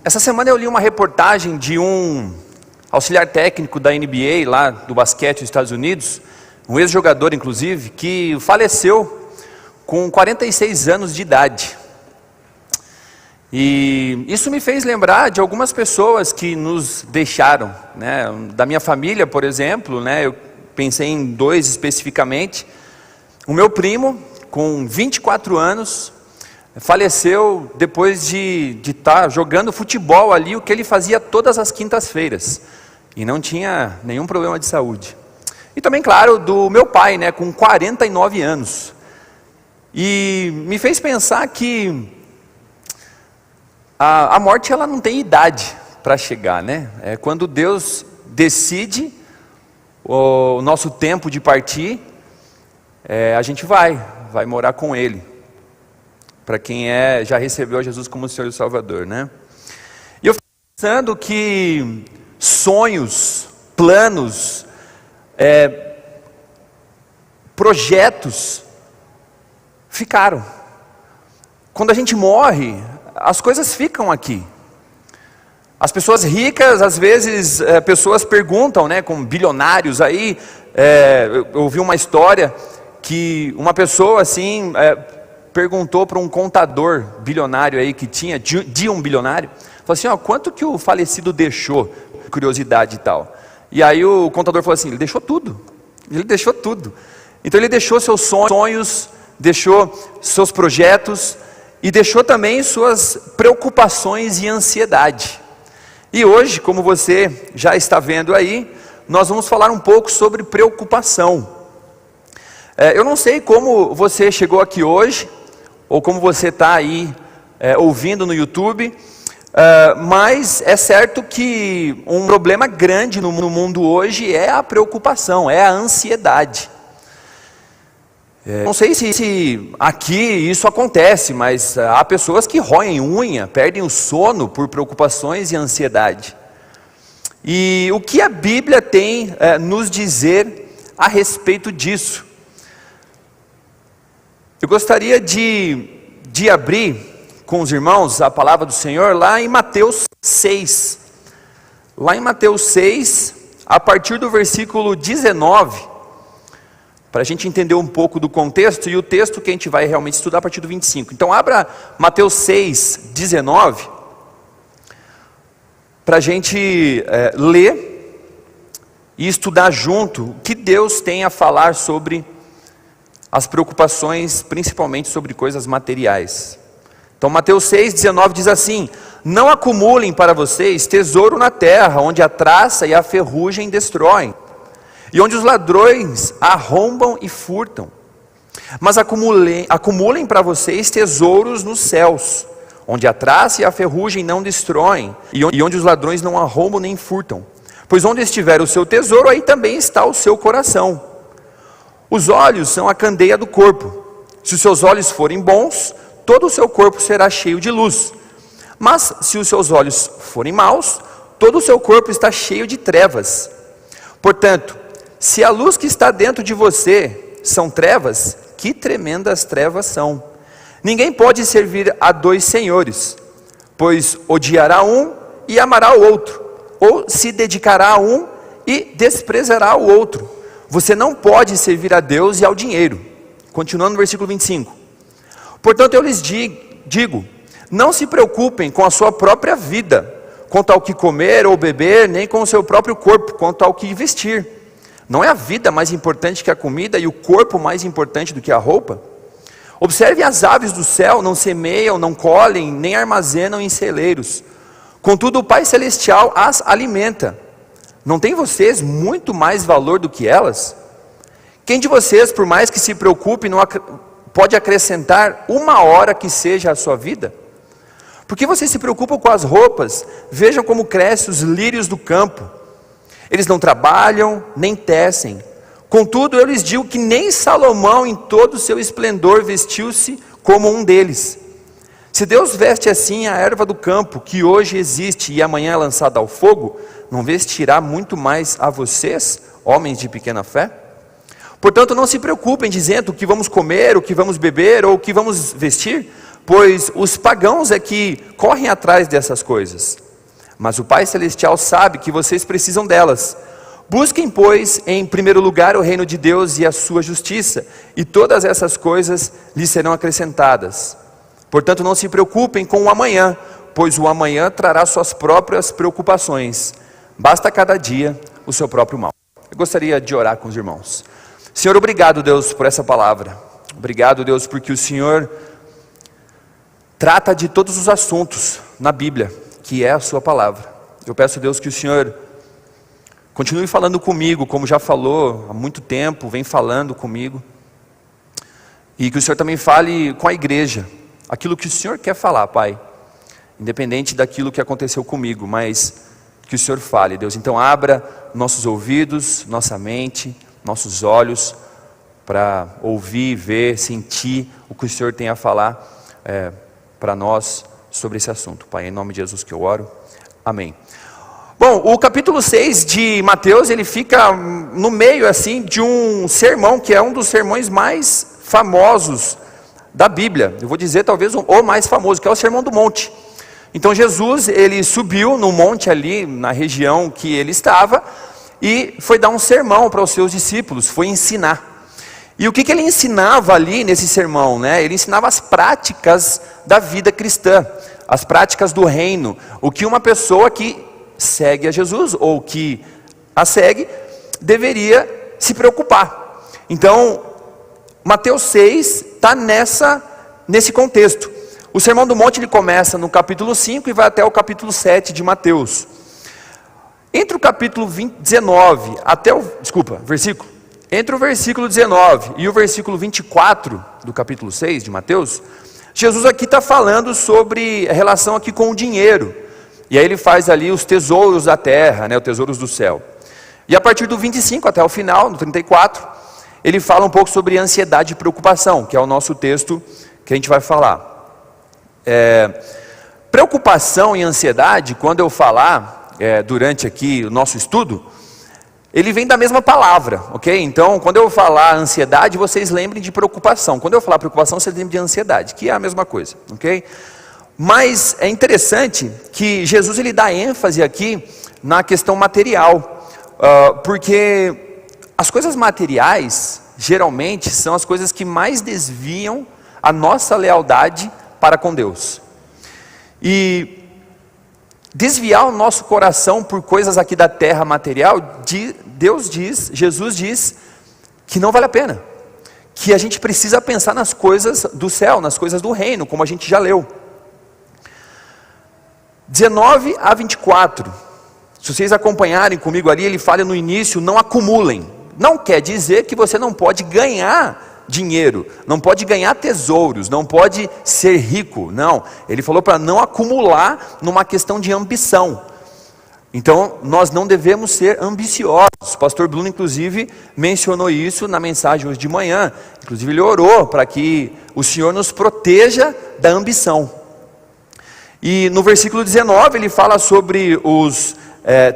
Essa semana eu li uma reportagem de um auxiliar técnico da NBA, lá do basquete dos Estados Unidos, um ex-jogador inclusive, que faleceu com 46 anos de idade. E isso me fez lembrar de algumas pessoas que nos deixaram, né? Da minha família, por exemplo, né? Eu pensei em dois especificamente. O meu primo, com 24 anos, faleceu depois de estar jogando futebol ali, o que ele fazia todas as quintas-feiras, e não tinha nenhum problema de saúde. E também, claro, do meu pai, né, com 49 anos. E me fez pensar que a morte, ela não tem idade para chegar, né? É quando Deus decide o nosso tempo de partir, a gente vai morar com Ele. Para quem já recebeu Jesus como Senhor e Salvador, né? E eu fico pensando que sonhos, planos, projetos ficaram. Quando a gente morre, as coisas ficam aqui. As pessoas ricas, às vezes, pessoas perguntam, né, como bilionários aí, eu ouvi uma história que uma pessoa assim perguntou para um contador bilionário aí que tinha, de um bilionário, falou assim, quanto que o falecido deixou? Curiosidade e tal. E aí o contador falou assim, ele deixou tudo. Então ele deixou seus sonhos, deixou seus projetos, e deixou também suas preocupações e ansiedade. E hoje, como você já está vendo aí, nós vamos falar um pouco sobre preocupação. Eu não sei como você chegou aqui hoje, ou como você está aí ouvindo no YouTube, mas é certo que um problema grande no mundo hoje é a preocupação, é a ansiedade. Não sei se aqui isso acontece, mas há pessoas que roem unha, perdem o sono por preocupações e ansiedade. E o que a Bíblia tem nos dizer a respeito disso? Eu gostaria de abrir com os irmãos a palavra do Senhor lá em Mateus 6. Lá em Mateus 6, a partir do versículo 19, para a gente entender um pouco do contexto e o texto que a gente vai realmente estudar a partir do 25. Então abra Mateus 6, 19, para a gente ler e estudar junto o que Deus tem a falar sobre as preocupações, principalmente sobre coisas materiais. Então Mateus 6, 19 diz assim, não acumulem para vocês tesouro na terra, onde a traça e a ferrugem destroem, e onde os ladrões arrombam e furtam. Mas acumulem para vocês tesouros nos céus, onde a traça e a ferrugem não destroem, e onde os ladrões não arrombam nem furtam. Pois onde estiver o seu tesouro, aí também está o seu coração. Os olhos são a candeia do corpo. Se os seus olhos forem bons, todo o seu corpo será cheio de luz. Mas se os seus olhos forem maus, todo o seu corpo está cheio de trevas. Portanto, se a luz que está dentro de você são trevas, que tremendas trevas são. Ninguém pode servir a dois senhores, pois odiará um e amará o outro, ou se dedicará a um e desprezará o outro. Você não pode servir a Deus e ao dinheiro. Continuando no versículo 25. Portanto, eu lhes digo, não se preocupem com a sua própria vida, quanto ao que comer ou beber, nem com o seu próprio corpo, quanto ao que vestir. Não é a vida mais importante que a comida e o corpo mais importante do que a roupa? Observe as aves do céu, não semeiam, não colhem, nem armazenam em celeiros. Contudo, o Pai Celestial as alimenta. Não tem vocês muito mais valor do que elas? Quem de vocês, por mais que se preocupe, pode acrescentar uma hora que seja a sua vida? Por que vocês se preocupam com as roupas? Vejam como crescem os lírios do campo. Eles não trabalham, nem tecem. Contudo, eu lhes digo que nem Salomão, em todo o seu esplendor, vestiu-se como um deles. Se Deus veste assim a erva do campo, que hoje existe e amanhã é lançada ao fogo, não vestirá muito mais a vocês, homens de pequena fé? Portanto, não se preocupem dizendo o que vamos comer, o que vamos beber ou o que vamos vestir, pois os pagãos é que correm atrás dessas coisas. Mas o Pai Celestial sabe que vocês precisam delas. Busquem, pois, em primeiro lugar o reino de Deus e a sua justiça, e todas essas coisas lhes serão acrescentadas. Portanto, não se preocupem com o amanhã, pois o amanhã trará suas próprias preocupações. Basta cada dia o seu próprio mal. Eu gostaria de orar com os irmãos. Senhor, obrigado, Deus, por essa palavra. Obrigado, Deus, porque o Senhor trata de todos os assuntos na Bíblia, que é a sua palavra. Eu peço, Deus, que o Senhor continue falando comigo, como já falou há muito tempo, vem falando comigo. E que o Senhor também fale com a igreja, aquilo que o Senhor quer falar, Pai. Independente daquilo que aconteceu comigo, mas que o Senhor fale, Deus. Então abra nossos ouvidos, nossa mente, nossos olhos, para ouvir, ver, sentir o que o Senhor tem a falar para nós sobre esse assunto. Pai, em nome de Jesus que eu oro. Amém. Bom, o capítulo 6 de Mateus, ele fica no meio assim de um sermão, que é um dos sermões mais famosos da Bíblia. Eu vou dizer talvez o mais famoso, que é o Sermão do Monte. Então Jesus, ele subiu no monte ali, na região que ele estava, e foi dar um sermão para os seus discípulos, foi ensinar. E o que ele ensinava ali nesse sermão, né? Ele ensinava as práticas da vida cristã, as práticas do reino, o que uma pessoa que segue a Jesus, ou que a segue, deveria se preocupar. Então, Mateus 6 está nesse contexto. O Sermão do Monte ele começa no capítulo 5 e vai até o capítulo 7 de Mateus. Entre o capítulo 19 até entre o versículo 19 e o versículo 24 do capítulo 6 de Mateus, Jesus aqui está falando sobre a relação aqui com o dinheiro. E aí ele faz ali os tesouros da terra, né, os tesouros do céu. E a partir do 25 até o final, no 34, ele fala um pouco sobre ansiedade e preocupação, que é o nosso texto que a gente vai falar. Preocupação e ansiedade, quando eu falar durante aqui o nosso estudo, ele vem da mesma palavra, ok? Então, quando eu falar ansiedade, vocês lembrem de preocupação. Quando eu falar preocupação, vocês lembrem de ansiedade, que é a mesma coisa, ok? Mas é interessante que Jesus ele dá ênfase aqui na questão material, porque as coisas materiais, geralmente, são as coisas que mais desviam a nossa lealdade para com Deus. E desviar o nosso coração por coisas aqui da terra material, Jesus diz que não vale a pena, que a gente precisa pensar nas coisas do céu, nas coisas do reino, como a gente já leu. 19 a 24, se vocês acompanharem comigo ali, ele fala no início, não acumulem. Não quer dizer que você não pode ganhar dinheiro, não pode ganhar tesouros, não pode ser rico, não. Ele falou para não acumular numa questão de ambição. Então, nós não devemos ser ambiciosos. O pastor Bruno, inclusive, mencionou isso na mensagem hoje de manhã. Inclusive, ele orou para que o Senhor nos proteja da ambição. E no versículo 19, ele fala sobre os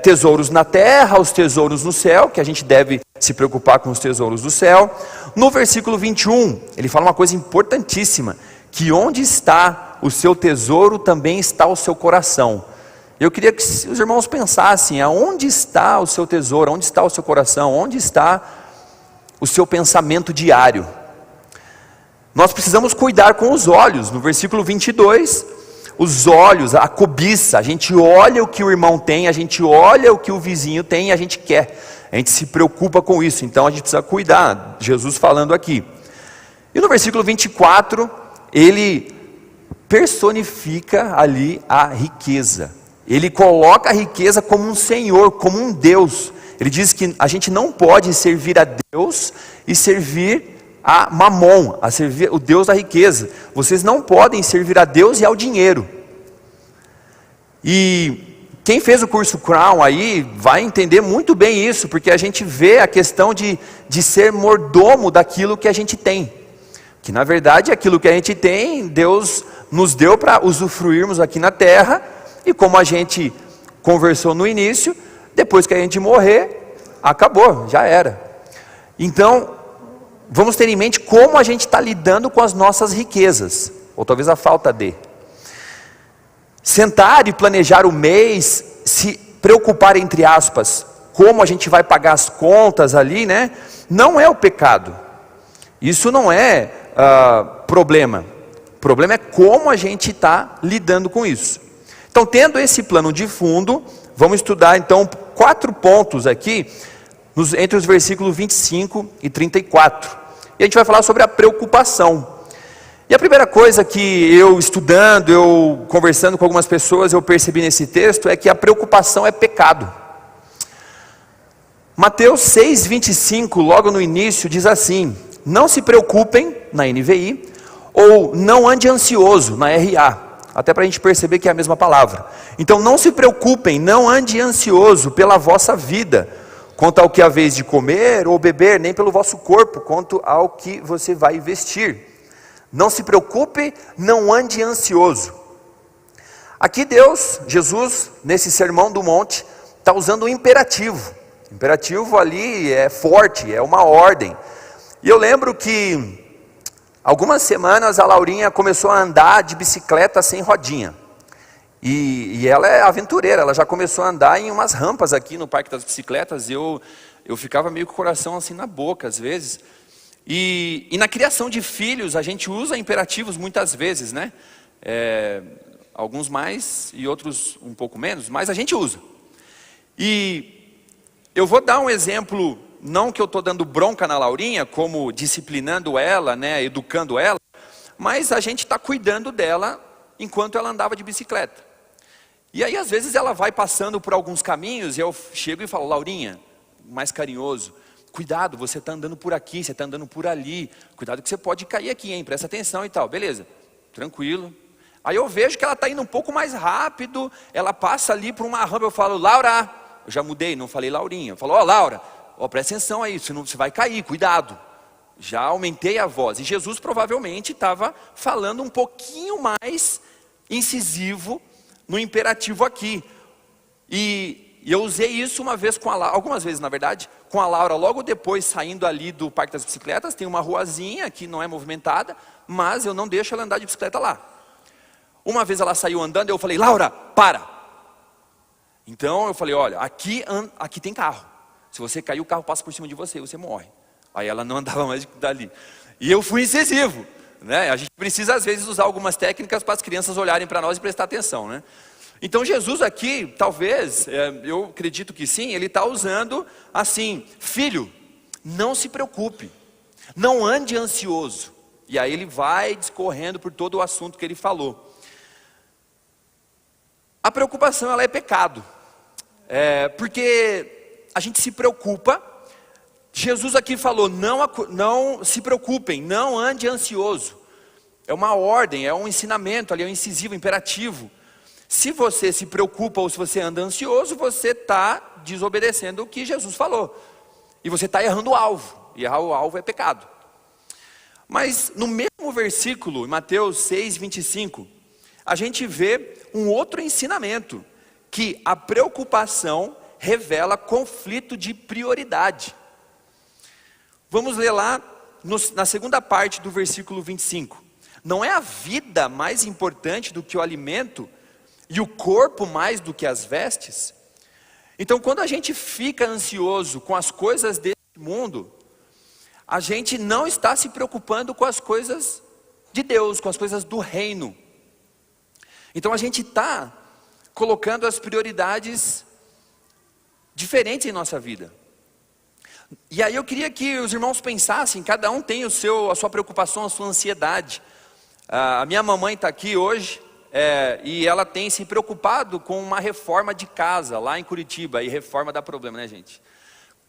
tesouros na terra, os tesouros no céu, que a gente deve se preocupar com os tesouros do céu. No versículo 21, ele fala uma coisa importantíssima, que onde está o seu tesouro, também está o seu coração. Eu queria que os irmãos pensassem, aonde está o seu tesouro, onde está o seu coração, onde está o seu pensamento diário. Nós precisamos cuidar com os olhos. No versículo 22, os olhos, a cobiça, a gente olha o que o irmão tem, a gente olha o que o vizinho tem e a gente quer. A gente se preocupa com isso, então a gente precisa cuidar. Jesus falando aqui. E no versículo 24, ele personifica ali a riqueza. Ele coloca a riqueza como um senhor, como um Deus. Ele diz que a gente não pode servir a Deus e servir a Mamon, a servir o Deus da riqueza. Vocês não podem servir a Deus e ao dinheiro. E quem fez o curso Crown aí vai entender muito bem isso, porque a gente vê a questão de ser mordomo daquilo que a gente tem. Que na verdade aquilo que a gente tem, Deus nos deu para usufruirmos aqui na terra. E como a gente conversou no início, depois que a gente morrer, acabou, já era. Então, vamos ter em mente como a gente está lidando com as nossas riquezas. ou talvez a falta de. Sentar e planejar o mês, se preocupar, entre aspas, como a gente vai pagar as contas ali, né? Não é o pecado. Isso não é problema. O problema é como a gente está lidando com isso. Então, tendo esse plano de fundo, vamos estudar então 4 pontos aqui, entre os versículos 25 e 34. E a gente vai falar sobre a preocupação. E a primeira coisa que eu estudando, eu conversando com algumas pessoas, eu percebi nesse texto, é que a preocupação é pecado. Mateus 6,25, logo no início, diz assim: não se preocupem, na NVI, ou não ande ansioso, na RA. Até para a gente perceber que é a mesma palavra. Então não se preocupem, não ande ansioso pela vossa vida, quanto ao que haveis de comer ou beber, nem pelo vosso corpo, quanto ao que você vai vestir. Não se preocupe, não ande ansioso. Aqui Deus, Jesus, nesse sermão do monte, está usando um imperativo. O imperativo ali é forte, é uma ordem. E eu lembro que algumas semanas a Laurinha começou a andar de bicicleta sem rodinha. E ela é aventureira, ela já começou a andar em umas rampas aqui no Parque das Bicicletas. Eu ficava meio com o coração assim na boca às vezes. E na criação de filhos a gente usa imperativos muitas vezes, né? Alguns mais e outros um pouco menos, mas a gente usa. E eu vou dar um exemplo, não que eu estou dando bronca na Laurinha, como disciplinando ela, né, educando ela, mas a gente está cuidando dela enquanto ela andava de bicicleta. E aí às vezes ela vai passando por alguns caminhos e eu chego e falo: Laurinha, mais carinhoso, cuidado, você está andando por aqui, você está andando por ali, cuidado que você pode cair aqui, hein? Presta atenção e tal, beleza, tranquilo. Aí eu vejo que ela está indo um pouco mais rápido, ela passa ali por uma rampa, eu falo: Laura, eu já mudei, não falei Laurinha, eu falo: ó, Laura, ó, presta atenção aí, você vai cair, cuidado. Já aumentei a voz, e Jesus provavelmente estava falando um pouquinho mais incisivo no imperativo aqui. E eu usei isso uma vez com a Laura, algumas vezes na verdade, com a Laura, logo depois saindo ali do Parque das Bicicletas, tem uma ruazinha que não é movimentada, mas eu não deixo ela andar de bicicleta lá. Uma vez ela saiu andando, eu falei: Laura, para! Então eu falei: olha, aqui tem carro, se você cair o carro passa por cima de você, você morre. Aí ela não andava mais dali. E eu fui incisivo, né? A gente precisa às vezes usar algumas técnicas para as crianças olharem para nós e prestar atenção, né? Então Jesus aqui, talvez, eu acredito que sim, ele está usando assim: filho, não se preocupe, não ande ansioso. E aí ele vai discorrendo por todo o assunto que ele falou. A preocupação, ela é pecado, porque a gente se preocupa. Jesus aqui falou: não se preocupem, não ande ansioso. É uma ordem, é um ensinamento ali, é um incisivo, imperativo. Se você se preocupa ou se você anda ansioso, você está desobedecendo o que Jesus falou. E você está errando o alvo. E errar o alvo é pecado. Mas no mesmo versículo, em Mateus 6,25, a gente vê um outro ensinamento, que a preocupação revela conflito de prioridade. Vamos ler lá na segunda parte do versículo 25. Não é a vida mais importante do que o alimento, e o corpo mais do que as vestes? Então, quando a gente fica ansioso com as coisas desse mundo, a gente não está se preocupando com as coisas de Deus, com as coisas do reino. Então a gente está colocando as prioridades diferentes em nossa vida. E aí eu queria que os irmãos pensassem, cada um tem a sua preocupação, a sua ansiedade. A minha mamãe está aqui hoje, e ela tem se preocupado com uma reforma de casa lá em Curitiba, e reforma dá problema, né, gente?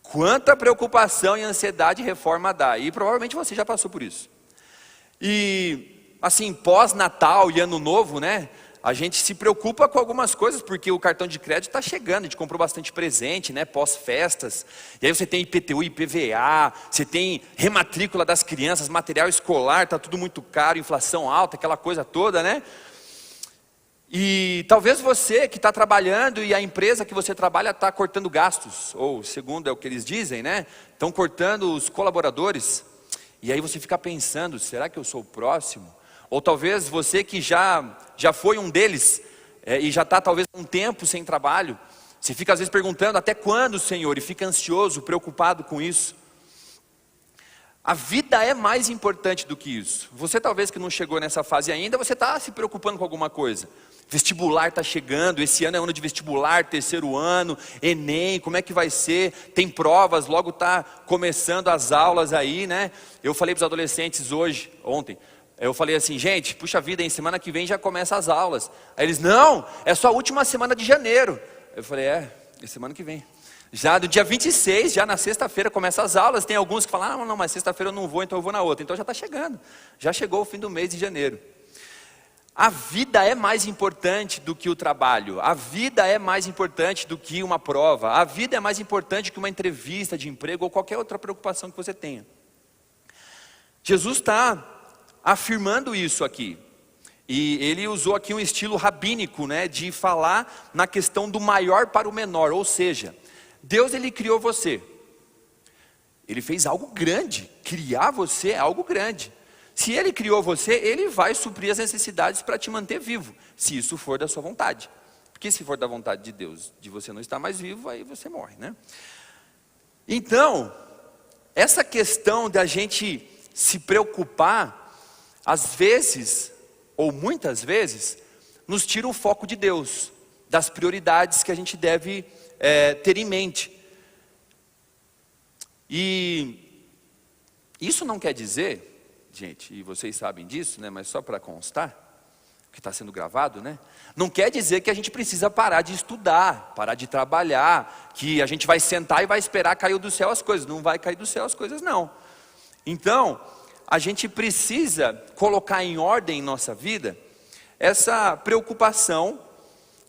Quanta preocupação e ansiedade reforma dá, e provavelmente você já passou por isso. E assim, pós-Natal e Ano Novo, né, a gente se preocupa com algumas coisas, porque o cartão de crédito está chegando, a gente comprou bastante presente, né, pós-festas, e aí você tem IPTU, IPVA, você tem rematrícula das crianças, material escolar, está tudo muito caro, inflação alta, aquela coisa toda, né? E talvez você que está trabalhando e a empresa que você trabalha está cortando gastos, ou segundo é o que eles dizem, né? Estão cortando os colaboradores. E aí você fica pensando: será que eu sou o próximo? Ou talvez você que já foi um deles, e já está talvez um tempo sem trabalho, você fica às vezes perguntando, até quando, Senhor? E fica ansioso, preocupado com isso. A vida é mais importante do que isso. Você talvez que não chegou nessa fase ainda, você está se preocupando com alguma coisa. Vestibular está chegando, esse ano é ano de vestibular, terceiro ano, Enem, como é que vai ser? Tem provas, logo está começando as aulas aí, né? Eu falei para os adolescentes ontem, eu falei assim, gente, puxa vida, em semana que vem já começa as aulas. Aí eles, não, é só a última semana de janeiro. Eu falei, é semana que vem. Já no dia 26, já na sexta-feira começa as aulas. Tem alguns que falam, não, mas sexta-feira eu não vou, então eu vou na outra. Então já está chegando, já chegou o fim do mês de janeiro. A vida é mais importante do que o trabalho. A vida é mais importante do que uma prova. A vida é mais importante que uma entrevista de emprego ou qualquer outra preocupação que você tenha. Jesus está afirmando isso aqui. E ele usou aqui um estilo rabínico, né, de falar na questão do maior para o menor. Ou seja, Deus ele criou você. Ele fez algo grande. Criar você é algo grande. Se ele criou você, ele vai suprir as necessidades para te manter vivo, se isso for da sua vontade. Porque se for da vontade de Deus, de você não estar mais vivo, aí você morre, né? Então, essa questão da gente se preocupar, às vezes, ou muitas vezes, nos tira o foco de Deus, das prioridades que a gente deve ter em mente. E isso não quer dizer, gente, e vocês sabem disso, né? Mas só para constar, que está sendo gravado, né? Não quer dizer que a gente precisa parar de estudar, parar de trabalhar, que a gente vai sentar e vai esperar cair do céu as coisas. Não vai cair do céu as coisas, não. Então, a gente precisa colocar em ordem em nossa vida essa preocupação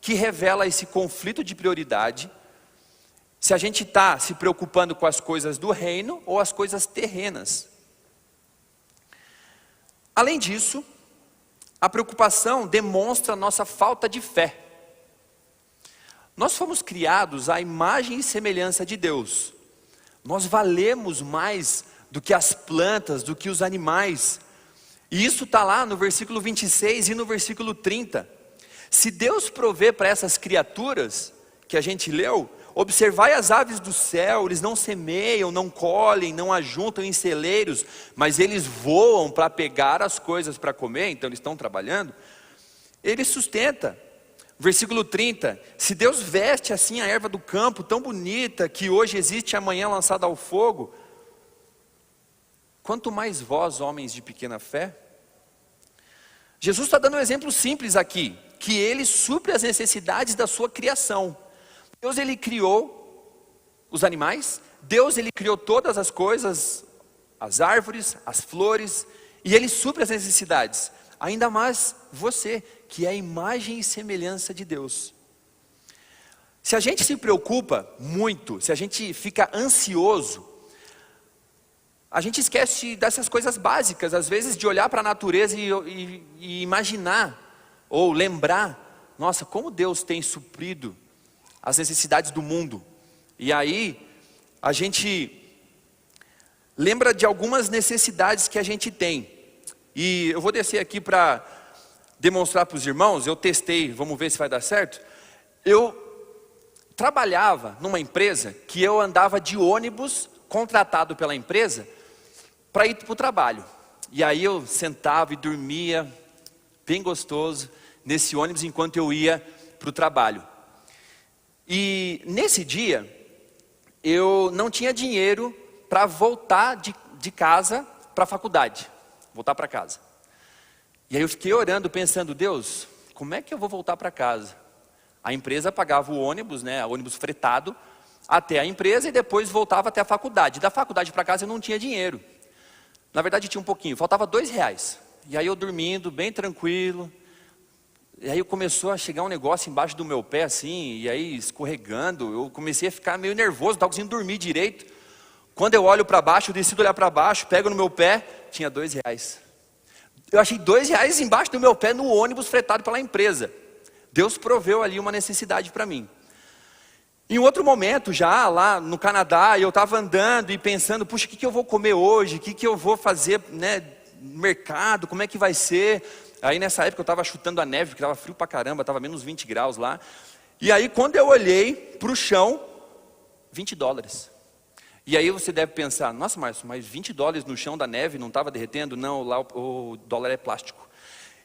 que revela esse conflito de prioridade, se a gente está se preocupando com as coisas do reino ou as coisas terrenas. Além disso, a preocupação demonstra nossa falta de fé. Nós fomos criados à imagem e semelhança de Deus. Nós valemos mais do que as plantas, do que os animais. E isso está lá no versículo 26 e no versículo 30. Se Deus provê para essas criaturas que a gente leu, observai as aves do céu, eles não semeiam, não colhem, não ajuntam em celeiros, mas eles voam para pegar as coisas para comer, então eles estão trabalhando. Ele sustenta. Versículo 30, se Deus veste assim a erva do campo, tão bonita, que hoje existe e amanhã lançada ao fogo, quanto mais vós, homens de pequena fé. Jesus está dando um exemplo simples aqui, que ele supre as necessidades da sua criação. Deus ele criou os animais, Deus ele criou todas as coisas, as árvores, as flores, e ele supre as necessidades. Ainda mais você, que é a imagem e semelhança de Deus. Se a gente se preocupa muito, se a gente fica ansioso, a gente esquece dessas coisas básicas, às vezes de olhar para a natureza e imaginar, ou lembrar, nossa, como Deus tem suprido as necessidades do mundo. E aí, a gente lembra de algumas necessidades que a gente tem. E eu vou descer aqui para demonstrar para os irmãos, eu testei, vamos ver se vai dar certo. Eu trabalhava numa empresa que eu andava de ônibus, contratado pela empresa, para ir para o trabalho. E aí eu sentava e dormia, bem gostoso, nesse ônibus enquanto eu ia para o trabalho. E nesse dia, eu não tinha dinheiro para voltar de casa para a faculdade, voltar para casa. E aí eu fiquei orando, pensando, Deus, como é que eu vou voltar para casa? A empresa pagava o ônibus, né, ônibus fretado, até a empresa e depois voltava até a faculdade. Da faculdade para casa eu não tinha dinheiro. Na verdade tinha um pouquinho, faltava R$2. E aí eu dormindo, bem tranquilo. E aí começou a chegar um negócio embaixo do meu pé assim, e aí escorregando. Eu comecei a ficar meio nervoso, não estava conseguindo dormir direito. Quando eu olho para baixo, eu decido olhar para baixo, pego no meu pé, tinha R$2. Eu achei R$2 embaixo do meu pé no ônibus fretado pela empresa. Deus proveu ali uma necessidade para mim. Em outro momento, já lá no Canadá, eu estava andando e pensando, puxa, o que eu vou comer hoje? O que eu vou fazer, né, mercado, como é que vai ser? Aí nessa época eu estava chutando a neve, porque estava frio pra caramba, estava menos 20 graus lá. E aí quando eu olhei para o chão, $20. E aí você deve pensar, nossa Márcio, mas $20 no chão da neve não estava derretendo? Não, lá o dólar é plástico.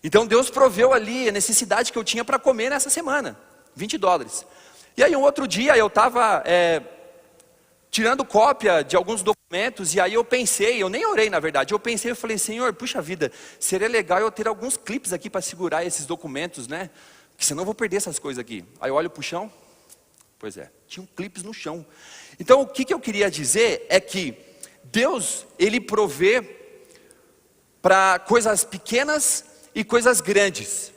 Então Deus proveu ali a necessidade que eu tinha para comer nessa semana, $20. E aí um outro dia eu estava tirando cópia de alguns documentos, e aí eu pensei, eu nem orei na verdade, eu pensei, eu falei, Senhor, puxa vida, seria legal eu ter alguns clipes aqui para segurar esses documentos, né? Porque senão eu vou perder essas coisas aqui. Aí eu olho para o chão, pois é, tinham clipes no chão. Então o que eu queria dizer é que Deus, Ele provê para coisas pequenas e coisas grandes.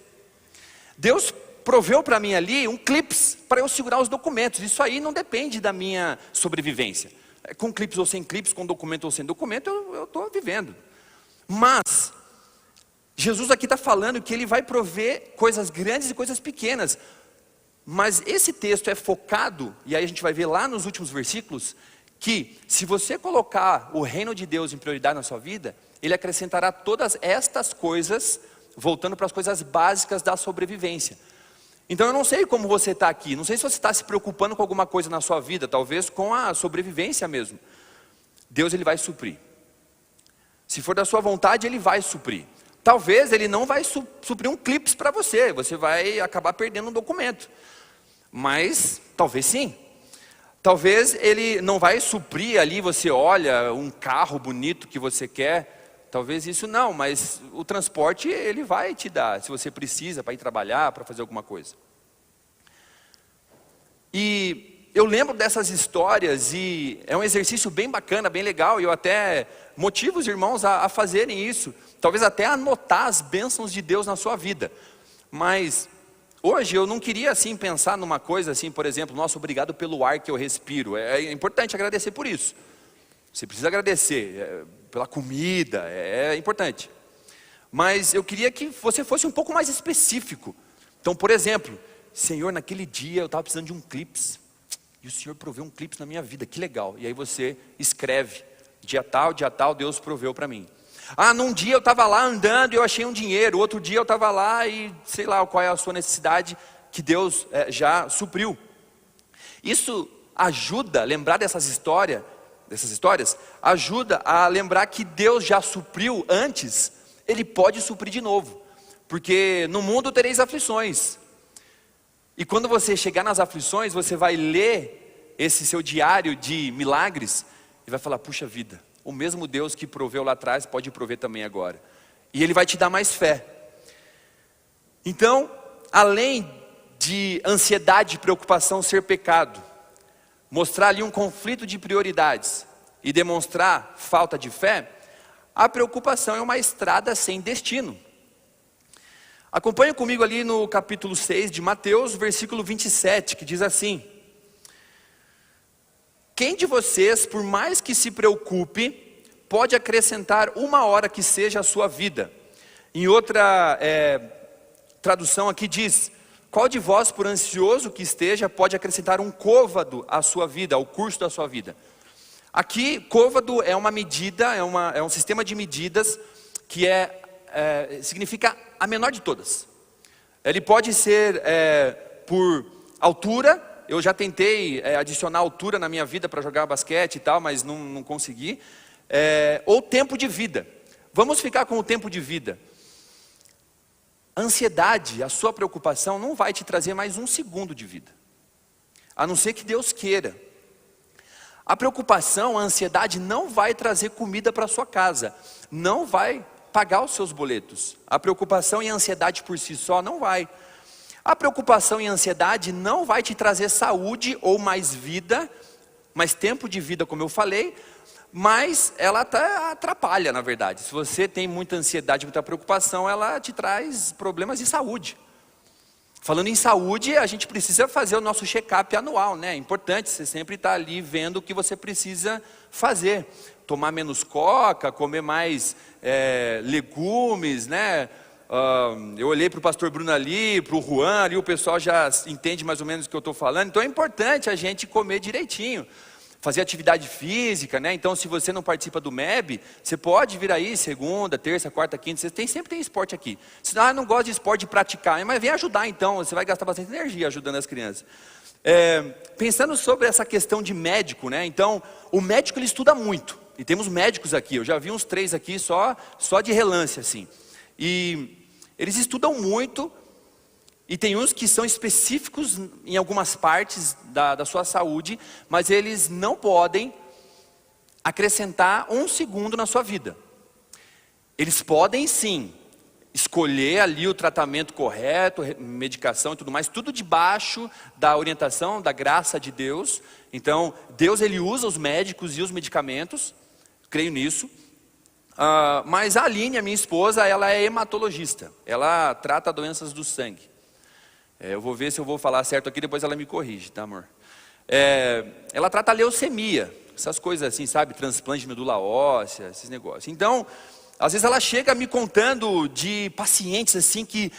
Deus proveu para mim ali um clips para eu segurar os documentos. Isso aí não depende da minha sobrevivência. Com clips ou sem clips, com documento ou sem documento, eu estou vivendo. Mas Jesus aqui está falando que Ele vai prover coisas grandes e coisas pequenas. Mas esse texto é focado, e aí a gente vai ver lá nos últimos versículos, que se você colocar o reino de Deus em prioridade na sua vida, Ele acrescentará todas estas coisas, voltando para as coisas básicas da sobrevivência. Então eu não sei como você está aqui, não sei se você está se preocupando com alguma coisa na sua vida, talvez com a sobrevivência mesmo. Deus, Ele vai suprir. Se for da sua vontade, Ele vai suprir. Talvez Ele não vai suprir um clips para você, você vai acabar perdendo um documento. Mas talvez sim. Talvez Ele não vai suprir ali, você olha um carro bonito que você quer. Talvez isso não, mas o transporte Ele vai te dar, se você precisa para ir trabalhar, para fazer alguma coisa. E eu lembro dessas histórias e é um exercício bem bacana, bem legal. E eu até motivo os irmãos a fazerem isso. Talvez até anotar as bênçãos de Deus na sua vida. Mas hoje eu não queria assim pensar numa coisa assim, por exemplo, nossa, obrigado pelo ar que eu respiro. É importante agradecer por isso. Você precisa agradecer pela comida, é importante. Mas eu queria que você fosse um pouco mais específico. Então, por exemplo, Senhor, naquele dia eu estava precisando de um clips. E o Senhor proveu um clips na minha vida, que legal. E aí você escreve, dia tal, Deus proveu para mim. Ah, num dia eu estava lá andando e eu achei um dinheiro. Outro dia eu estava lá e sei lá qual é a sua necessidade que Deus já supriu. Isso ajuda a lembrar dessas histórias, ajuda a lembrar que Deus já supriu antes, Ele pode suprir de novo. Porque no mundo tereis aflições. E quando você chegar nas aflições, você vai ler esse seu diário de milagres e vai falar, puxa vida, o mesmo Deus que proveu lá atrás pode prover também agora. E Ele vai te dar mais fé. Então, além de ansiedade e preocupação ser pecado, mostrar ali um conflito de prioridades e demonstrar falta de fé, a preocupação é uma estrada sem destino. Acompanhe comigo ali no capítulo 6 de Mateus, versículo 27, que diz assim: quem de vocês, por mais que se preocupe, pode acrescentar uma hora que seja a sua vida? Em outra tradução aqui diz, qual de vós, por ansioso que esteja, pode acrescentar um côvado à sua vida, ao curso da sua vida? Aqui, côvado é uma medida, é um sistema de medidas que significa a menor de todas. Ele pode ser por altura. Eu já tentei adicionar altura na minha vida para jogar basquete e tal, mas não consegui. Ou tempo de vida. Vamos ficar com o tempo de vida. A ansiedade, a sua preocupação não vai te trazer mais um segundo de vida. A não ser que Deus queira. A preocupação, a ansiedade não vai trazer comida para sua casa. Não vai pagar os seus boletos. A preocupação e a ansiedade por si só não vai. A preocupação e a ansiedade não vai te trazer saúde ou mais vida, mais tempo de vida, como eu falei, mas ela atrapalha, na verdade. Se você tem muita ansiedade, muita preocupação, ela te traz problemas de saúde. Falando em saúde, a gente precisa fazer o nosso check-up anual, né? É importante, você sempre está ali vendo o que você precisa fazer. Tomar menos coca, comer mais legumes, né? Eu olhei para o pastor Bruno ali, para o Juan ali, o pessoal já entende mais ou menos o que eu estou falando. Então é importante a gente comer direitinho. fazer atividade física, né? Então, se você não participa do MEB, você pode vir aí segunda, terça, quarta, quinta, sexta, sempre tem esporte aqui. Se não gosta de esporte, de praticar, mas vem ajudar então, você vai gastar bastante energia ajudando as crianças. Pensando sobre essa questão de médico, né? Então, o médico ele estuda muito, e temos médicos aqui, eu já vi uns 3 aqui só de relance assim. E eles estudam muito, e tem uns que são específicos em algumas partes da sua saúde, mas eles não podem acrescentar 1 segundo na sua vida. Eles podem sim escolher ali o tratamento correto, medicação e tudo mais, tudo debaixo da orientação, da graça de Deus. Então, Deus ele usa os médicos e os medicamentos, creio nisso. Mas a Aline, a minha esposa, ela é hematologista, ela trata doenças do sangue. Eu vou ver se eu vou falar certo aqui, depois ela me corrige, tá, amor? Ela trata leucemia, essas coisas assim, sabe? Transplante de medula óssea, esses negócios. Então, às vezes ela chega me contando de pacientes assim que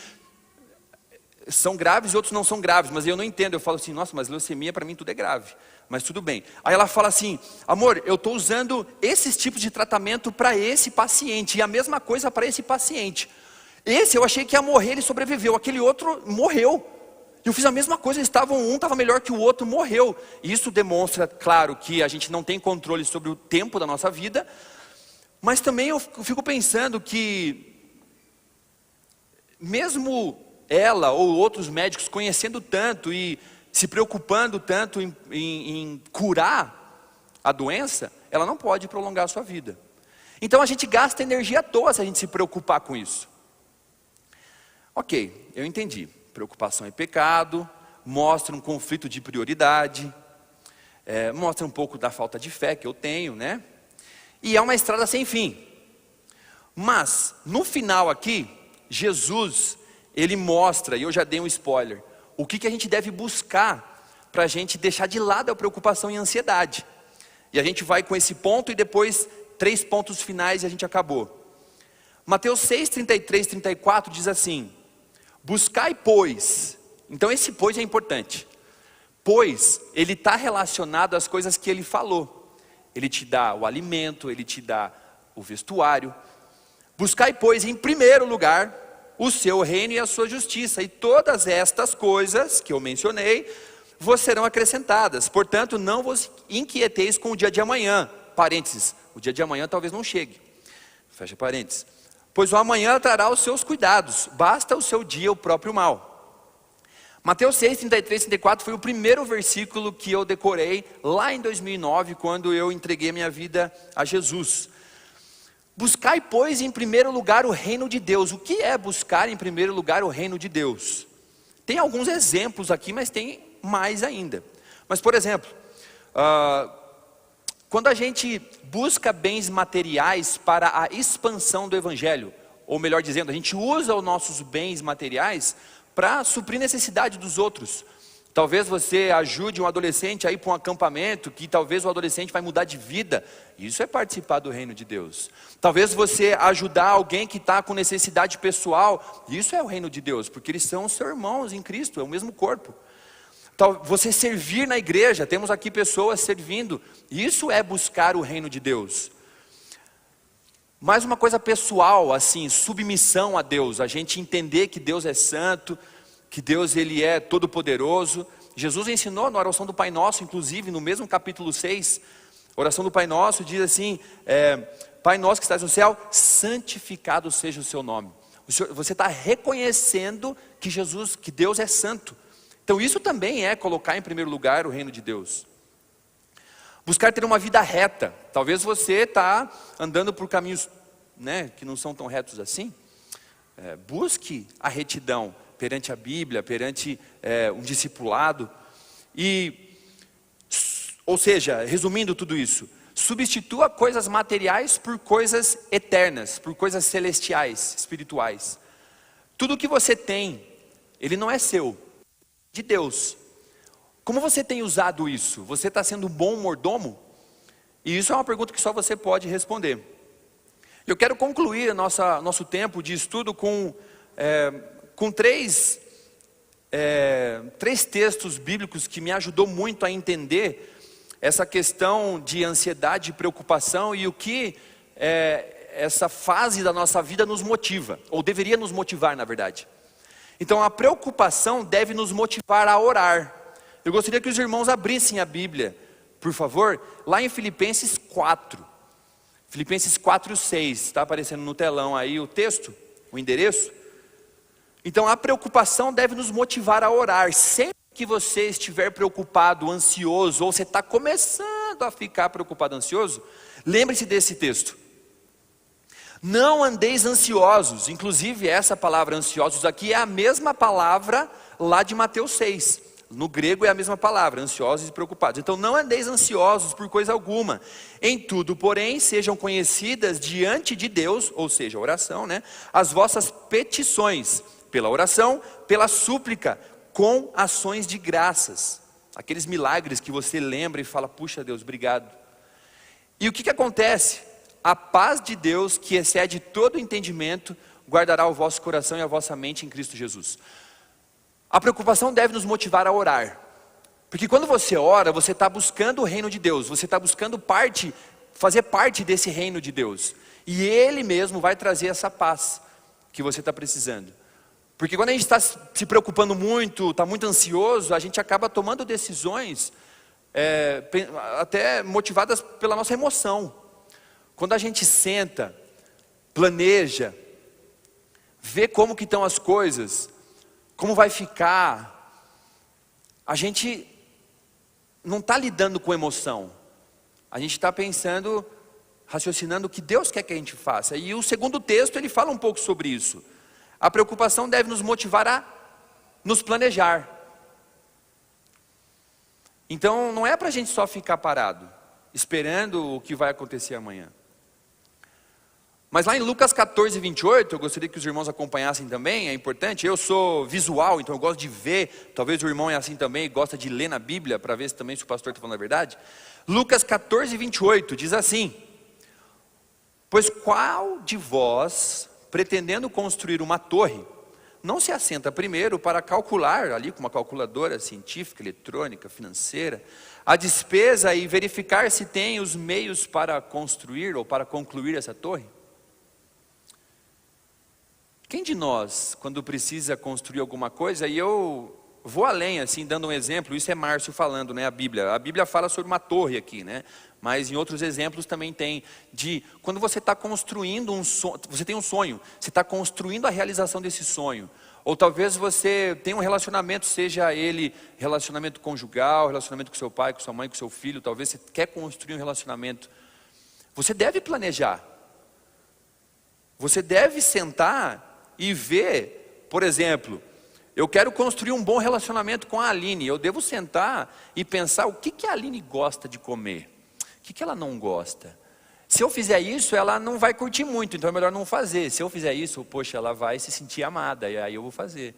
são graves e outros não são graves, mas eu não entendo. Eu falo assim, nossa, mas leucemia para mim tudo é grave, mas tudo bem. Aí ela fala assim, amor, eu estou usando esses tipos de tratamento para esse paciente, e a mesma coisa para esse paciente. Esse eu achei que ia morrer, ele sobreviveu, aquele outro morreu. Eu fiz a mesma coisa, um estava melhor que o outro, morreu. Isso demonstra, claro, que a gente não tem controle sobre o tempo da nossa vida, mas também eu fico pensando que, mesmo ela ou outros médicos conhecendo tanto e se preocupando tanto em curar a doença, ela não pode prolongar a sua vida. Então a gente gasta energia à toa se a gente se preocupar com isso. Ok, eu entendi. Preocupação é pecado, mostra um conflito de prioridade, mostra um pouco da falta de fé que eu tenho, né? E é uma estrada sem fim. Mas, no final aqui, Jesus, ele mostra, e eu já dei um spoiler, o que a gente deve buscar para a gente deixar de lado a preocupação e a ansiedade. E a gente vai com esse ponto e depois 3 pontos finais e a gente acabou. Mateus 6, 33, 34 diz assim, buscai pois, então esse pois é importante, pois ele está relacionado às coisas que ele falou. Ele te dá o alimento, ele te dá o vestuário. Buscai, pois, em primeiro lugar, o seu reino e a sua justiça, e todas estas coisas que eu mencionei, vos serão acrescentadas. Portanto, não vos inquieteis com o dia de amanhã. Parênteses, o dia de amanhã talvez não chegue. Fecha parênteses. Pois o amanhã trará os seus cuidados, basta o seu dia o próprio mal. Mateus 6, 33, 34 foi o primeiro versículo que eu decorei lá em 2009, quando eu entreguei minha vida a Jesus. Buscai, pois, em primeiro lugar o reino de Deus. O que é buscar em primeiro lugar o reino de Deus? Tem alguns exemplos aqui, mas tem mais ainda. Mas, por exemplo, quando a gente busca bens materiais para a expansão do Evangelho, ou melhor dizendo, a gente usa os nossos bens materiais para suprir necessidade dos outros. Talvez você ajude um adolescente a ir para um acampamento, que talvez o adolescente vai mudar de vida. Isso é participar do reino de Deus. Talvez você ajudar alguém que está com necessidade pessoal. Isso é o reino de Deus, porque eles são seus irmãos em Cristo, é o mesmo corpo. Você servir na igreja, temos aqui pessoas servindo. Isso é buscar o reino de Deus. Mais uma coisa pessoal, assim, submissão a Deus, a gente entender que Deus é santo, que Deus ele é todo poderoso. Jesus ensinou na oração do Pai Nosso, inclusive no mesmo capítulo 6, a oração do Pai Nosso diz assim, Pai Nosso que estás no céu, santificado seja o seu nome. Você está reconhecendo que Deus é santo. Então isso também é colocar em primeiro lugar o reino de Deus. Buscar ter uma vida reta. Talvez você está andando por caminhos, né, que não são tão retos assim. Busque a retidão perante a Bíblia, perante um discipulado. Ou seja, resumindo tudo isso, substitua coisas materiais por coisas eternas, por coisas celestiais, espirituais. Tudo que você tem, ele não é seu, é de Deus. Como você tem usado isso? Você está sendo um bom mordomo? E isso é uma pergunta que só você pode responder. Eu quero concluir nosso tempo de estudo com 3 textos bíblicos que me ajudou muito a entender essa questão de ansiedade e preocupação e o que essa fase da nossa vida nos motiva, ou deveria nos motivar, na verdade. Então a preocupação deve nos motivar a orar. Eu gostaria que os irmãos abrissem a Bíblia, por favor, lá em Filipenses 4. Filipenses 4:6, está aparecendo no telão aí o texto, o endereço. Então a preocupação deve nos motivar a orar. Sempre que você estiver preocupado, ansioso, ou você está começando a ficar preocupado, ansioso, lembre-se desse texto. Não andeis ansiosos. Inclusive essa palavra ansiosos aqui é a mesma palavra lá de Mateus 6. No grego é a mesma palavra, ansiosos e preocupados. Então não andeis ansiosos por coisa alguma. Em tudo, porém, sejam conhecidas diante de Deus, ou seja, a oração, né? As vossas petições, pela oração, pela súplica, com ações de graças. Aqueles milagres que você lembra e fala, puxa Deus, obrigado. E o que acontece? A paz de Deus, que excede todo o entendimento, guardará o vosso coração e a vossa mente em Cristo Jesus. A preocupação deve nos motivar a orar. Porque quando você ora, você está buscando o reino de Deus. Você está buscando fazer parte desse reino de Deus. E Ele mesmo vai trazer essa paz que você está precisando. Porque quando a gente está se preocupando muito, está muito ansioso, a gente acaba tomando decisões até motivadas pela nossa emoção. Quando a gente senta, planeja, vê como que estão as coisas, como vai ficar, a gente não está lidando com emoção. A gente está pensando, raciocinando o que Deus quer que a gente faça. E o segundo texto, ele fala um pouco sobre isso. A preocupação deve nos motivar a nos planejar. Então não é para a gente só ficar parado, esperando o que vai acontecer amanhã. Mas lá em Lucas 14:28, eu gostaria que os irmãos acompanhassem também, é importante. Eu sou visual, então eu gosto de ver. Talvez o irmão é assim também, gosta de ler na Bíblia, para ver se também se o pastor está falando a verdade. Lucas 14:28 diz assim: pois qual de vós, pretendendo construir uma torre, não se assenta primeiro para calcular, ali com uma calculadora científica, eletrônica, financeira, a despesa e verificar se tem os meios para construir ou para concluir essa torre? Quem de nós, quando precisa construir alguma coisa, e eu vou além, assim, dando um exemplo, isso é Márcio falando, né, a Bíblia fala sobre uma torre aqui, né, mas em outros exemplos também tem, de quando você está construindo um sonho, você tem um sonho, você está construindo a realização desse sonho, ou talvez você tenha um relacionamento, seja ele relacionamento conjugal, relacionamento com seu pai, com sua mãe, com seu filho, talvez você quer construir um relacionamento, você deve planejar, você deve sentar e ver, por exemplo, eu quero construir um bom relacionamento com a Aline, eu devo sentar e pensar o que a Aline gosta de comer, o que ela não gosta. Se eu fizer isso, ela não vai curtir muito, então é melhor não fazer. Se eu fizer isso, poxa, ela vai se sentir amada, e aí eu vou fazer.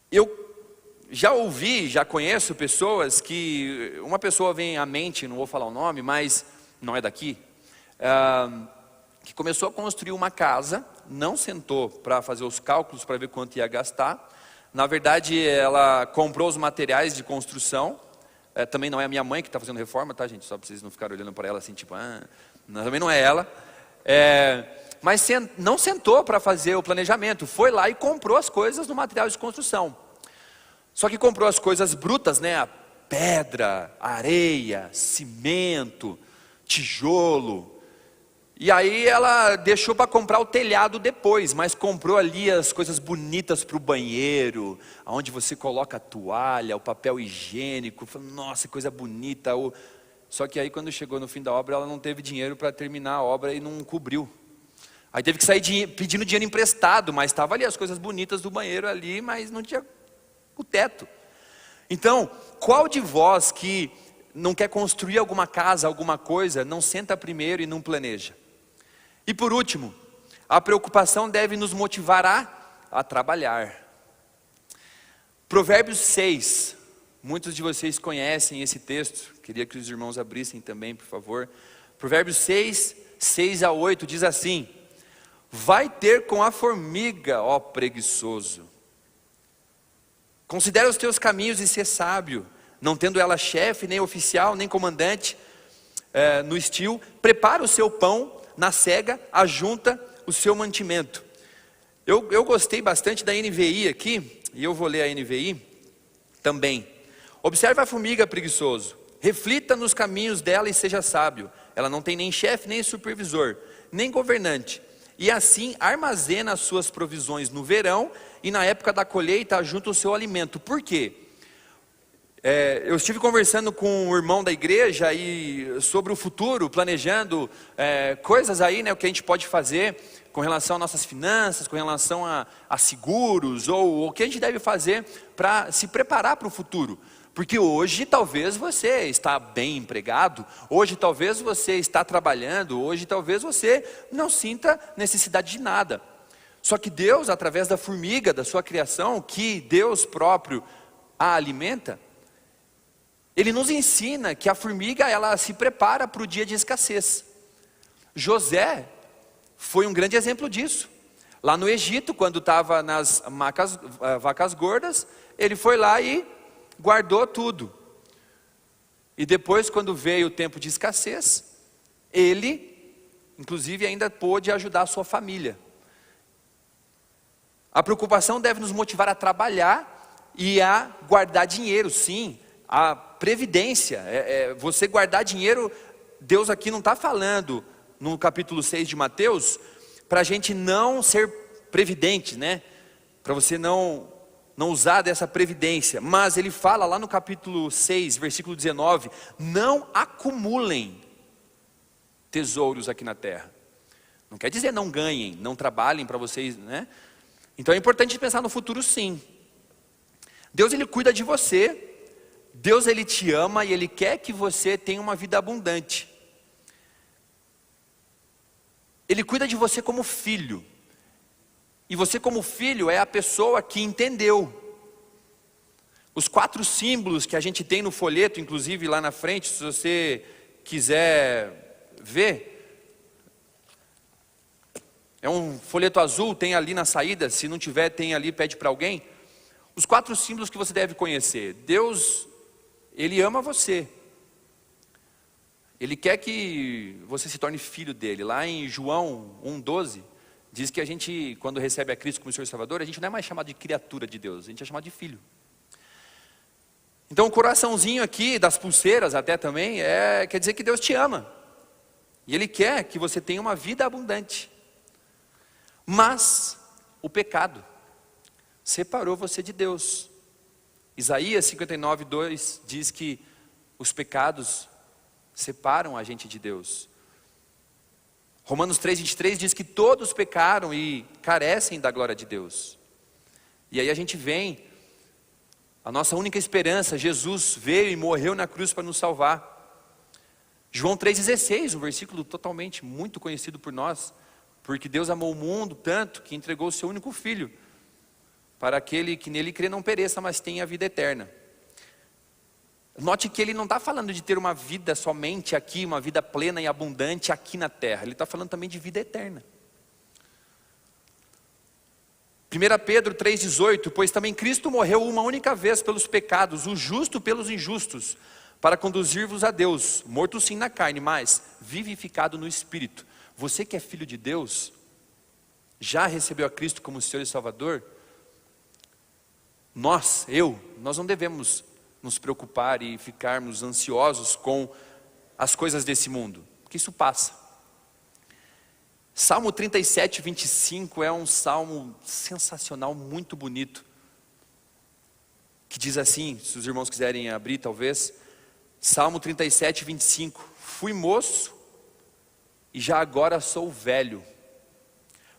Eu já ouvi, já conheço pessoas que, uma pessoa vem à mente, não vou falar o nome, mas não é daqui, que começou a construir uma casa, não sentou para fazer os cálculos para ver quanto ia gastar. Na verdade, ela comprou os materiais de construção. Também não é a minha mãe que está fazendo reforma, tá, gente? Só para vocês não ficarem olhando para ela assim, tipo, não, também não é ela. Mas não sentou para fazer o planejamento, foi lá e comprou as coisas no material de construção. Só que comprou as coisas brutas, né? A pedra, areia, cimento, tijolo. E aí ela deixou para comprar o telhado depois, mas comprou ali as coisas bonitas para o banheiro, onde você coloca a toalha, o papel higiênico. Falei, nossa, coisa bonita. Só que aí quando chegou no fim da obra, ela não teve dinheiro para terminar a obra e não cobriu. Aí teve que sair pedindo dinheiro emprestado, mas estava ali as coisas bonitas do banheiro ali, mas não tinha o teto. Então, qual de vós que não quer construir alguma casa, alguma coisa, não senta primeiro e não planeja? E por último, a preocupação deve nos motivar a trabalhar. Provérbios 6, muitos de vocês conhecem esse texto, queria que os irmãos abrissem também, por favor. Provérbios 6, 6-8 diz assim: vai ter com a formiga, ó preguiçoso, considera os teus caminhos e ser sábio, não tendo ela chefe, nem oficial, nem comandante, no estio, prepara o seu pão na cega, ajunta o seu mantimento. Eu gostei bastante da NVI aqui, e eu vou ler a NVI também. Observe a formiga, preguiçoso, reflita nos caminhos dela e seja sábio. Ela não tem nem chefe, nem supervisor, nem governante. E assim armazena as suas provisões no verão e na época da colheita ajunta o seu alimento. Por quê? Eu estive conversando com um irmão da igreja e sobre o futuro, planejando coisas aí, né, o que a gente pode fazer com relação às nossas finanças, com relação a seguros, ou o que a gente deve fazer para se preparar para o futuro. Porque hoje talvez você está bem empregado, hoje talvez você está trabalhando, hoje talvez você não sinta necessidade de nada. Só que Deus, através da formiga, da sua criação, que Deus próprio a alimenta, Ele nos ensina que a formiga, ela se prepara para o dia de escassez. José foi um grande exemplo disso. Lá no Egito, quando estava nas vacas gordas, ele foi lá e guardou tudo. E depois, quando veio o tempo de escassez, ele, inclusive, ainda pôde ajudar a sua família. A preocupação deve nos motivar a trabalhar e a guardar dinheiro, sim. A previdência, você guardar dinheiro, Deus aqui não está falando, no capítulo 6 de Mateus, para a gente não ser previdente, né? Para você não usar dessa previdência. Mas ele fala lá no capítulo 6, versículo 19, não acumulem tesouros aqui na terra. Não quer dizer não ganhem, não trabalhem para vocês, né? Então é importante pensar no futuro, sim. Deus, Ele cuida de você. Deus, Ele te ama e Ele quer que você tenha uma vida abundante. Ele cuida de você como filho. E você como filho é a pessoa que entendeu. Os 4 símbolos que a gente tem no folheto, inclusive lá na frente, se você quiser ver. É um folheto azul, tem ali na saída, se não tiver, tem ali, pede para alguém. Os 4 símbolos que você deve conhecer. Deus, Ele ama você. Ele quer que você se torne filho dele. Lá em João 1,12, diz que a gente, quando recebe a Cristo como Senhor e Salvador, a gente não é mais chamado de criatura de Deus, a gente é chamado de filho. Então o coraçãozinho aqui, das pulseiras até também, quer dizer que Deus te ama. E Ele quer que você tenha uma vida abundante. Mas o pecado separou você de Deus. Isaías 59:2 diz que os pecados separam a gente de Deus. Romanos 3:23 diz que todos pecaram e carecem da glória de Deus. E aí a gente vem, a nossa única esperança, Jesus veio e morreu na cruz para nos salvar. João 3,16, um versículo totalmente muito conhecido por nós, porque Deus amou o mundo tanto que entregou o seu único filho, para aquele que nele crê não pereça, mas tenha a vida eterna. Note que ele não está falando de ter uma vida somente aqui, uma vida plena e abundante aqui na terra. Ele está falando também de vida eterna. 1 Pedro 3,18, pois também Cristo morreu uma única vez pelos pecados, o justo pelos injustos, para conduzir-vos a Deus, morto sim na carne, mas vivificado no Espírito. Você que é filho de Deus, já recebeu a Cristo como Senhor e Salvador? Nós não devemos nos preocupar e ficarmos ansiosos com as coisas desse mundo, porque isso passa. Salmo 37:25 é um salmo sensacional, muito bonito, que diz assim, se os irmãos quiserem abrir talvez, Salmo 37:25, fui moço e já agora sou velho,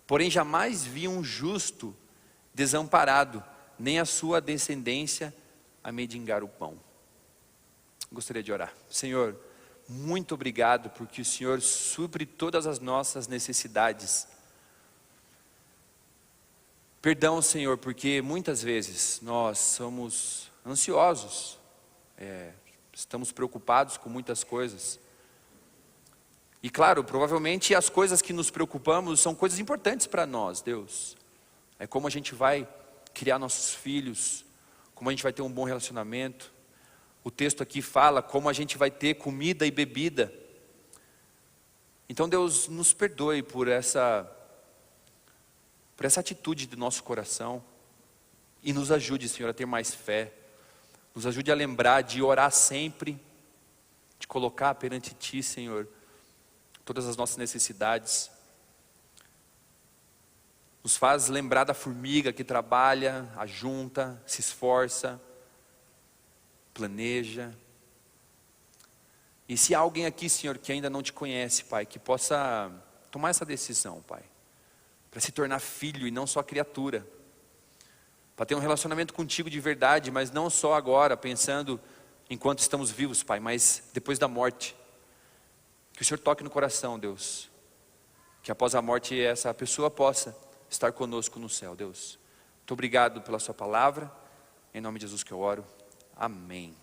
porém jamais vi um justo desamparado, nem a sua descendência a mendigar o pão. Gostaria de orar. Senhor, muito obrigado porque o Senhor supre todas as nossas necessidades. Perdão, Senhor, porque muitas vezes nós somos ansiosos, estamos preocupados com muitas coisas. E claro, provavelmente as coisas que nos preocupamos são coisas importantes para nós, Deus. É como a gente vai criar nossos filhos, como a gente vai ter um bom relacionamento, O texto aqui fala como a gente vai ter comida e bebida. Então Deus nos perdoe por essa atitude do nosso coração. E nos ajude, Senhor, a ter mais fé. Nos ajude a lembrar de orar sempre, de colocar perante Ti, Senhor, todas as nossas necessidades. Nos faz lembrar da formiga que trabalha, ajunta, se esforça, planeja. E se há alguém aqui, Senhor, que ainda não Te conhece, Pai, que possa tomar essa decisão, Pai, para se tornar filho e não só criatura, para ter um relacionamento contigo de verdade, mas não só agora, pensando enquanto estamos vivos, Pai, mas depois da morte. Que o Senhor toque no coração, Deus, que após a morte essa pessoa possa estar conosco no céu, Deus. Muito obrigado pela sua palavra, em nome de Jesus que eu oro, amém.